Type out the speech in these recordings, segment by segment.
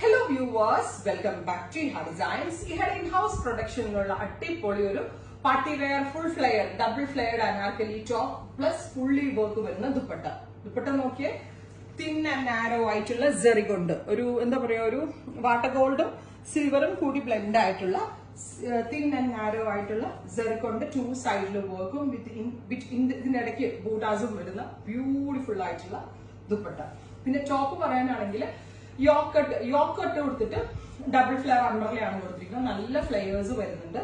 Hello viewers, welcome back to Iha Designs. Iha in-house production ulla attipoli oru party wear full flare double flared anarkali top plus fully work varuna dupatta. Dupatta nokkiye thin and narrow aayittulla zari kondu oru endha paraya oru water gold silver um koodi blend aayittulla thin and narrow aayittulla zari kondu two side lo work with in idakku bootasum varuna beautiful aayittulla dupatta. Pinne top parayananengil yoke cut കൊടുത്തിട്ട് double flare അണ്ടർലയാണ് കൊടുത്തിരിക്കുന്നത്. നല്ല flares വരുന്നുണ്ട്.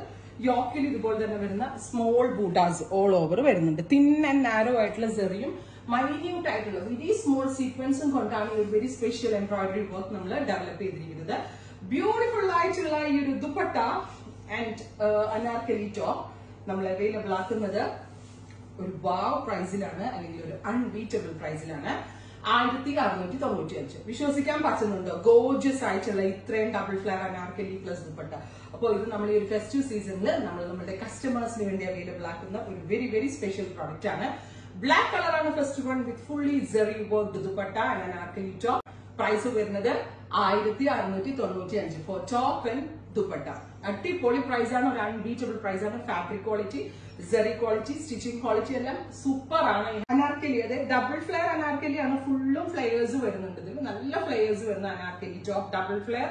യോക്കിൽ ഇതുപോലെ തന്നെ വരുന്ന small ബൂട്ടാസ് all over വരുന്നുണ്ട്. Thin and narrow ആയിട്ടുള്ള സെറിയും minute ആയിട്ടുള്ള വെരി സ്മോൾ സീക്വൻസും കൊണ്ടാണ് ഒരു വെരി സ്പെഷ്യൽ എംബ്രോയിഡറി വർക്ക് നമ്മൾ ഡെവലപ്പ് ചെയ്തിരിക്കുന്നത്. ബ്യൂട്ടിഫുൾ ആയിട്ടുള്ള ഈ ഒരു ദുപ്പട്ട ആൻഡ് അനാർക്കലി ടോപ്പ് നമ്മൾ അവൈലബിൾ ആക്കുന്നത് ഒരു വാവ് പ്രൈസിലാണ്, അല്ലെങ്കിൽ ഒരു അൺബീറ്റബിൾ പ്രൈസിലാണ്. 1695. വിശ്വസിക്കാൻ പറ്റുന്നുണ്ടോ? ഗോർജിയസ് ആയിട്ടുള്ള ഇത്രയും double flare anarkali plus dupatta. അപ്പോൾ ഇത് നമ്മൾ ഈ ഒരു ഫെസ്റ്റീവ് സീസണിൽ നമ്മൾ നമ്മുടെ കസ്റ്റമേഴ്സിന് വേണ്ടി അവൈലബിൾ ആക്കുന്ന ഒരു വെരി വെരി സ്പെഷ്യൽ പ്രോഡക്റ്റ് ആണ്. ബ്ലാക്ക് കളറാണ് first one with fully zari worked dupatta and anarkali top. Price വരുന്നത് 1695 ഫോർ ടോപ്പ് ആൻഡ് ദുപ്പട്ട. അടിപൊളി പ്രൈസ് ആണ്, ഒരു അൺബീറ്റബിൾ പ്രൈസ് ആണ്. Fabric quality, zari quality, stitching quality എല്ലാം സൂപ്പർ ആണ്. അനാർക്കലി അതായത് ഡബിൾ ഫ്ലെയർ അനാർക്കലി ആണ്. ഫുള്ളും ഫ്ലെയേഴ്സ് വരുന്നുണ്ട്. ഇതിൽ നല്ല ഫ്ലെയേഴ്സ് വരുന്ന anarkali top, double flare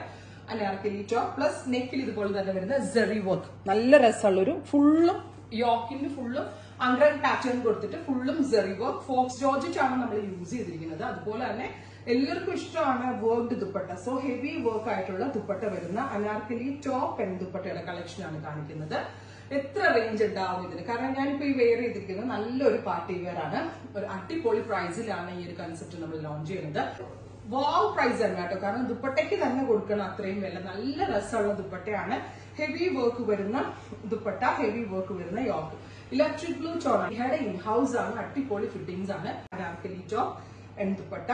anarkali top plus നെക്കിൽ ഇതുപോലെ തന്നെ വരുന്ന സെറി വർക്ക്. നല്ല രസമുള്ള ഒരു ഫുള്ളും യോക്കിന് ഫുള്ളും അംഗ്രൻ പാറ്റേൺ കൊടുത്തിട്ട് ഫുള്ളും സെറി വർക്ക്. ഫോക്സ് ജോർജറ്റ് ആണ് നമ്മൾ യൂസ് ചെയ്തിരിക്കുന്നത്. അതുപോലെ തന്നെ എല്ലാവർക്കും ഇഷ്ടമാണ് worked dupatta. So heavy work ആയിട്ടുള്ള ദുപ്പട്ട വരുന്ന അനാർക്കലി ടോപ്പ് ആൻഡ് ദുപ്പട്ടയുടെ കളക്ഷൻ ആണ് കാണിക്കുന്നത്. എത്ര റേഞ്ച് ഉണ്ടാവും ഇതിന്? കാരണം ഞാനിപ്പോ ഈ വെയർ ചെയ്തിരിക്കുന്നത് നല്ലൊരു പാർട്ടി വെയർ ആണ്. ഒരു അടിപൊളി പ്രൈസിലാണ് ഈ ഒരു കൺസെപ്റ്റ് നമ്മൾ ലോഞ്ച് ചെയ്യുന്നത്. വാവ് പ്രൈസ് ആണ് കേട്ടോ, കാരണം ദുപ്പട്ടയ്ക്ക് തന്നെ കൊടുക്കണം അത്രയും വില. നല്ല രസമുള്ള ദുപ്പട്ടയാണ്. ഹെവി വർക്ക് വരുന്ന ദുപ്പട്ട, ഹെവി വർക്ക് വരുന്ന യോക്ക്. ഇലക്ട്രിക് ബ്ലൂ ടോൺ ഇഹയുടെ ഇൻ ഹൗസ് ആണ്. അടിപൊളി ഫിറ്റിംഗ്സ് ആണ്. Anarkali top and dupatta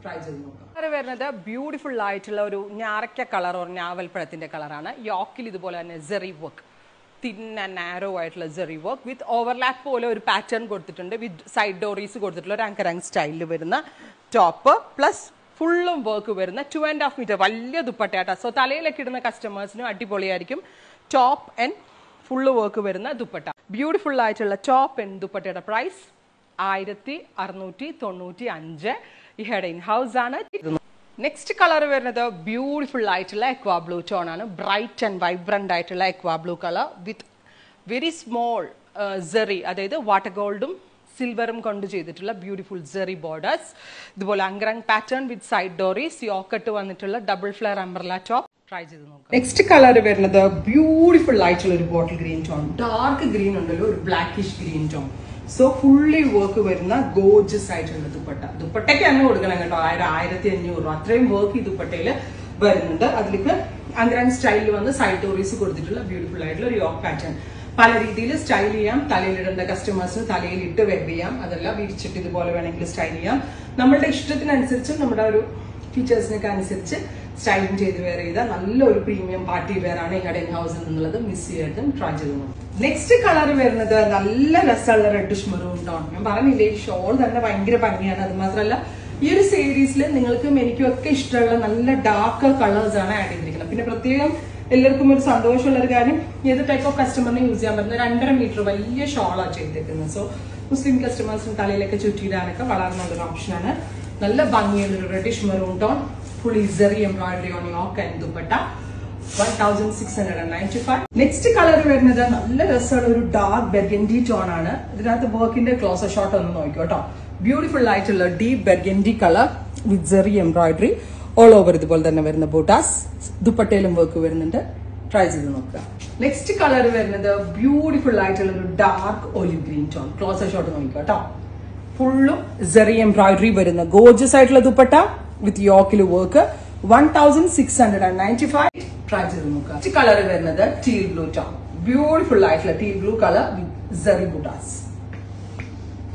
try ചെയ്ത് നോക്കാം. വരുന്നത് ബ്യൂട്ടിഫുൾ ആയിട്ടുള്ള ഒരു ഞാറക്ക കളർ ഓർ ഞാവൽപ്പഴത്തിന്റെ കളറാണ്. യോക്കിൽ ഇതുപോലെ തന്നെ സെറി വർക്ക്, തിൻ ആൻഡ് നാരോ ആയിട്ടുള്ള സെറി വർക്ക് വിത്ത് ഓവർലാപ്പ് പോലെ ഒരു പാറ്റേൺ കൊടുത്തിട്ടുണ്ട്. വിത്ത് സൈഡ് ഡോറീസ് കൊടുത്തിട്ടുള്ള ഒരു ആങ്കറാങ് സ്റ്റൈലിൽ വരുന്ന ടോപ്പ് പ്ലസ് ഫുള്ളും വർക്ക് വരുന്ന 2.5 മീറ്റർ വലിയ ദുപ്പട്ടയാട്ടോ. സോ തലയിലൊക്കെ ഇടുന്ന കസ്റ്റമേഴ്സിനും അടിപൊളിയായിരിക്കും. ടോപ്പ് ആൻഡ് ഫുള്ള് വർക്ക് വരുന്ന ദുപ്പട്ട. ബ്യൂട്ടിഫുൾ ആയിട്ടുള്ള ടോപ്പ് ആൻഡ് ദുപ്പട്ടയുടെ പ്രൈസ് 1695. ഇഹയുടെ ഇൻ ഹൗസ് ആണ്. നെക്സ്റ്റ് കളർ വരുന്നത് ബ്യൂട്ടിഫുൾ ആയിട്ടുള്ള എക്വാ ബ്ലൂ ടോൺ ആണ്. ബ്രൈറ്റ് ആൻഡ് വൈബ്രന്റ് ആയിട്ടുള്ള aqua blue colour with very small zari, അതായത് വാട്ടർ ഗോൾഡും സിൽവറും കൊണ്ട് ചെയ്തിട്ടുള്ള ബ്യൂട്ടിഫുൾ സെറി ബോർഡേഴ്സ്. ഇതുപോലെ അംഗ്രങ് പാറ്റേൺ വിത്ത് സൈഡ് ഡോറീസ്, യോക്കട്ട് വന്നിട്ടുള്ള double flare umbrella top. Try ചെയ്ത് നോക്കാം. നെക്സ്റ്റ് കളർ വരുന്നത് ബ്യൂട്ടിഫുൾ ആയിട്ടുള്ള ഒരു bottle green tone. Dark green ഉണ്ടല്ലോ, ഒരു blackish green tone. So fully work വരുന്ന ഗോർജിയസ് ആയിട്ടുള്ള ദുപ്പട്ട. ദുപ്പട്ടയ്ക്ക് തന്നെ കൊടുക്കണം കേട്ടോ. 1500 അത്രയും വർക്ക് ഈ ദുപ്പട്ടയിൽ വരുന്നുണ്ട്. അതിലേക്ക് അംഗ്രൻ സ്റ്റൈലിൽ വന്ന് സൈഡ് ഡോറീസ് കൊടുത്തിട്ടുള്ള ബ്യൂട്ടിഫുൾ ആയിട്ടുള്ള ഒരു യോക്ക് പാറ്റേൺ. പല രീതിയിൽ സ്റ്റൈൽ ചെയ്യാം. തലയിലിടേണ്ട കസ്റ്റമേഴ്സിന് തലയിൽ ഇട്ട് വെയർ ചെയ്യാം. അതല്ല വിരിച്ചിട്ട് ഇതുപോലെ വേണമെങ്കിൽ സ്റ്റൈൽ ചെയ്യാം. നമ്മളുടെ ഇഷ്ടത്തിനനുസരിച്ച്, നമ്മുടെ ഒരു ഫീച്ചേഴ്സിനൊക്കെ അനുസരിച്ച് സ്റ്റൈലിംഗ് ചെയ്ത് വെയർ ചെയ്ത നല്ലൊരു പ്രീമിയം പാർട്ടി വെയർ ആണ് ഇഹയുടെ ഇൻ ഹൗസിൽ നിന്നുള്ളത്. മിസ് ചെയ്യരുതും, ട്രൈ ചെയ്ത് നോക്കും. നെക്സ്റ്റ് കളർ വരുന്നത് നല്ല രസമുള്ള റെഡിഷ് മെറൂൺ ടോൺ. ഞാൻ പറഞ്ഞില്ലേ, ഈ ഷോൾ തന്നെ ഭയങ്കര ഭംഗിയാണ്. അത് മാത്രമല്ല ഈ ഒരു സീരീസിൽ നിങ്ങൾക്കും എനിക്കും ഒക്കെ ഇഷ്ടമുള്ള നല്ല ഡാർക്ക് കളേഴ്സ് ആണ് ആഡ് ചെയ്തിരിക്കുന്നത്. പിന്നെ പ്രത്യേകം എല്ലാവർക്കും ഒരു സന്തോഷമുള്ള ഒരു കാര്യം, ഏത് ടൈപ്പ് ഓഫ് കസ്റ്റമറിനെ യൂസ് ചെയ്യാൻ പറ്റുന്ന 2.5 മീറ്റർ വലിയ ഷോളാണ് ചെയ്തിരിക്കുന്നത്. സോ മുസ്ലിം കസ്റ്റമേഴ്സിന് തലയിലൊക്കെ ചുറ്റിയിടാനൊക്കെ വളരെ നല്ലൊരു ഓപ്ഷനാണ്. നല്ല ഭംഗിയുള്ളൊരു reddish maroon tone, fully zari embroidery on yoke and dupatta. 1695. Next colour വരുന്നത് നല്ല രസമുള്ള ഒരു ഡാർക്ക് ബെർഗൻഡി ടോൺ ആണ്. ഇതിനകത്ത് വർക്കിന്റെ ക്ലോസർ ഷോട്ട് ഒന്ന് നോക്കിയോ കേട്ടോ. ബ്യൂട്ടിഫുൾ ആയിട്ടുള്ള deep burgundy colour with zari embroidery all over ഇതുപോലെ തന്നെ വരുന്ന ബൂട്ടാസ്. ദുപ്പട്ടയിലും വർക്ക് വരുന്നുണ്ട്. ട്രൈ ചെയ്ത് നോക്കുക. നെക്സ്റ്റ് കളർ വരുന്നത് ബ്യൂട്ടിഫുൾ ആയിട്ടുള്ള ഒരു dark olive green tone. Closer shot നോക്കിയോ കേട്ടോ. ഫുള്ളും സെറി എംബ്രോയിഡറി വരുന്ന ഗോർജിയസ് ആയിട്ടുള്ള ദുപ്പട്ട വിത്ത് യോക്കിൽ വർക്ക്. 1695. ട്രൈ ചെയ്ത് നോക്കുക. നെക്സ്റ്റ് കളർ വരുന്നത് ടീൽ ബ്ലൂ ടോൺ. ബ്യൂട്ടിഫുൾ ആയിട്ടുള്ള teal blue colour with zari buttas.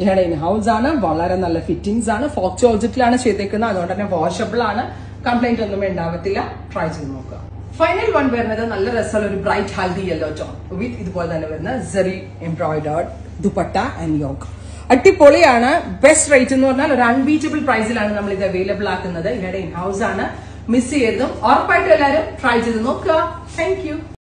ഇഹയുടെ ഇൻ ഹൗസ് ആണ്. വളരെ നല്ല ഫിറ്റിംഗ്സ് ആണ്. ഫോക്സ് ജോർജറ്റിലാണ് ചെയ്തേക്കുന്നത്. അതുകൊണ്ട് തന്നെ വാഷബിൾ ആണ്. കംപ്ലൈന്റ് ഒന്നും ഉണ്ടാവത്തില്ല. ട്രൈ ചെയ്ത് നോക്കുക. ഫൈനൽ വൺ വരുന്നത് നല്ല രസമുള്ള ഒരു ബ്രൈറ്റ് ഹൽദി യെല്ലോ ടോൺ വിത്ത് ഇതുപോലെ തന്നെ വരുന്ന സെറി എംബ്രോയിഡേർഡ് ദുപ്പട്ട ആൻഡ് യോക്ക്. അടിപൊളിയാണ്. ബെസ്റ്റ് റേറ്റ് എന്ന് പറഞ്ഞാൽ ഒരു അൺബീറ്റബിൾ പ്രൈസിലാണ് നമ്മൾ ഇത് അവൈലബിൾ ആക്കുന്നത്. ഇവരുടെ ഇൻ ഹൗസ് ആണ്. മിസ് ചെയ്യരുതും. ഉറപ്പായിട്ടും എല്ലാവരും ട്രൈ ചെയ്ത് നോക്കുക. Thank you.